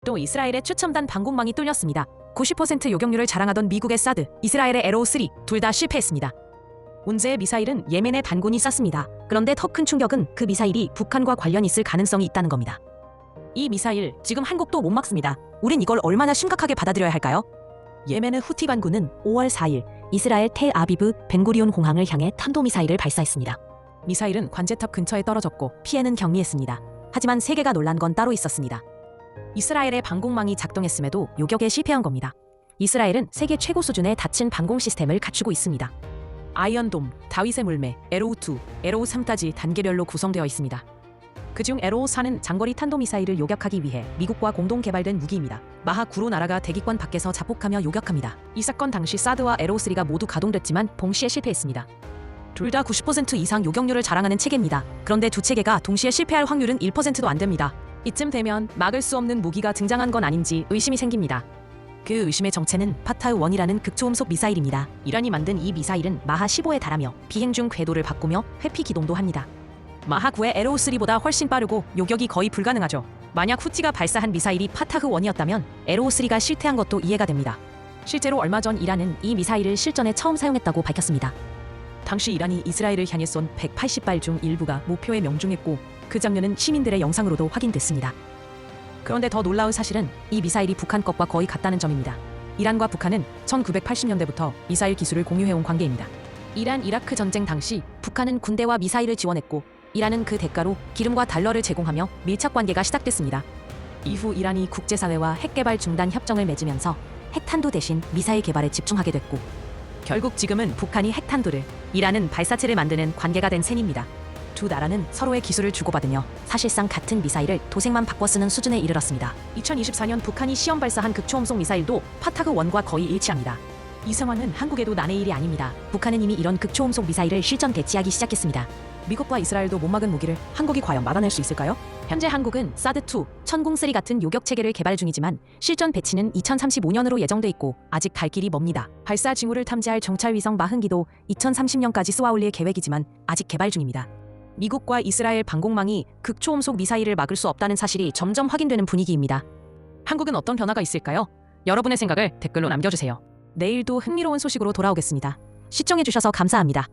또 이스라엘의 최첨단 방공망이 뚫렸습니다. 90% 요격률을 자랑하던 미국의 사드, 이스라엘의 에로우3 둘 다 실패했습니다. 문제의 미사일은 예멘의 반군이 쐈습니다. 그런데 더 큰 충격은 그 미사일이 북한과 관련 있을 가능성이 있다는 겁니다. 이 미사일 지금 한국도 못 막습니다. 우린 이걸 얼마나 심각하게 받아들여야 할까요? 예멘의 후티 반군은 5월 4일 이스라엘 텔 아비브 벤구리온 공항을 향해 탄도미사일을 발사했습니다. 미사일은 관제탑 근처에 떨어졌고 피해는 경미했습니다. 하지만 세계가 놀란 건 따로 있었습니다. 이스라엘의 방공망이 작동했음에도 요격에 실패한 겁니다. 이스라엘은 세계 최고 수준의 닫힌 방공 시스템을 갖추고 있습니다. 아이언돔, 다윗의 물매, 에로우2, 에로우3까지 단계별로 구성되어 있습니다. 그중 에로우4는 장거리 탄도미사일을 요격하기 위해 미국과 공동 개발된 무기입니다. 마하9로 나라가 대기권 밖에서 자폭하며 요격합니다. 이 사건 당시 사드와 에로우3가 모두 가동됐지만 동시에 실패했습니다. 둘 다 90% 이상 요격률을 자랑하는 체계입니다. 그런데 두 체계가 동시에 실패할 확률은 1%도 안 됩니다. 이쯤 되면 막을 수 없는 무기가 등장한 건 아닌지 의심이 생깁니다. 그 의심의 정체는 파타흐-1이라는 극초음속 미사일입니다. 이란이 만든 이 미사일은 마하 15에 달하며 비행 중 궤도를 바꾸며 회피 기동도 합니다. 마하 9의 에로우3보다 훨씬 빠르고 요격이 거의 불가능하죠. 만약 후티가 발사한 미사일이 파타흐-1이었다면 에로우3가 실패한 것도 이해가 됩니다. 실제로 얼마 전 이란은 이 미사일을 실전에 처음 사용했다고 밝혔습니다. 당시 이란이 이스라엘을 향해 쏜 180발 중 일부가 목표에 명중했고 그 장면은 시민들의 영상으로도 확인됐습니다. 그런데 더 놀라운 사실은 이 미사일이 북한 것과 거의 같다는 점입니다. 이란과 북한은 1980년대부터 미사일 기술을 공유해온 관계입니다. 이란 이라크 전쟁 당시 북한은 군대와 미사일을 지원했고 이란은 그 대가로 기름과 달러를 제공하며 밀착 관계가 시작됐습니다. 이후 이란이 국제사회와 핵개발 중단 협정을 맺으면서 핵탄두 대신 미사일 개발에 집중하게 됐고 결국 지금은 북한이 핵탄두를, 이란은 발사체를 만드는 관계가 된 셈입니다. 두 나라는 서로의 기술을 주고받으며 사실상 같은 미사일을 도색만 바꿔 쓰는 수준에 이르렀습니다. 2024년 북한이 시험 발사한 극초음속 미사일도 파타흐-1과 거의 일치합니다. 이 상황은 한국에도 난의 일이 아닙니다. 북한은 이미 이런 극초음속 미사일을 실전 배치하기 시작했습니다. 미국과 이스라엘도 못 막은 무기를 한국이 과연 막아낼 수 있을까요? 현재 한국은 사드2, 천궁3 같은 요격 체계를 개발 중이지만 실전 배치는 2035년으로 예정돼 있고 아직 갈 길이 멉니다. 발사 징후를 탐지할 정찰 위성 마흔기도 2030년까지 쏘아 올릴 계획이지만 아직 개발 중입니다. 미국과 이스라엘 방공망이 극초음속 미사일을 막을 수 없다는 사실이 점점 확인되는 분위기입니다. 한국은 어떤 변화가 있을까요? 여러분의 생각을 댓글로 남겨주세요. 내일도 흥미로운 소식으로 돌아오겠습니다. 시청해주셔서 감사합니다.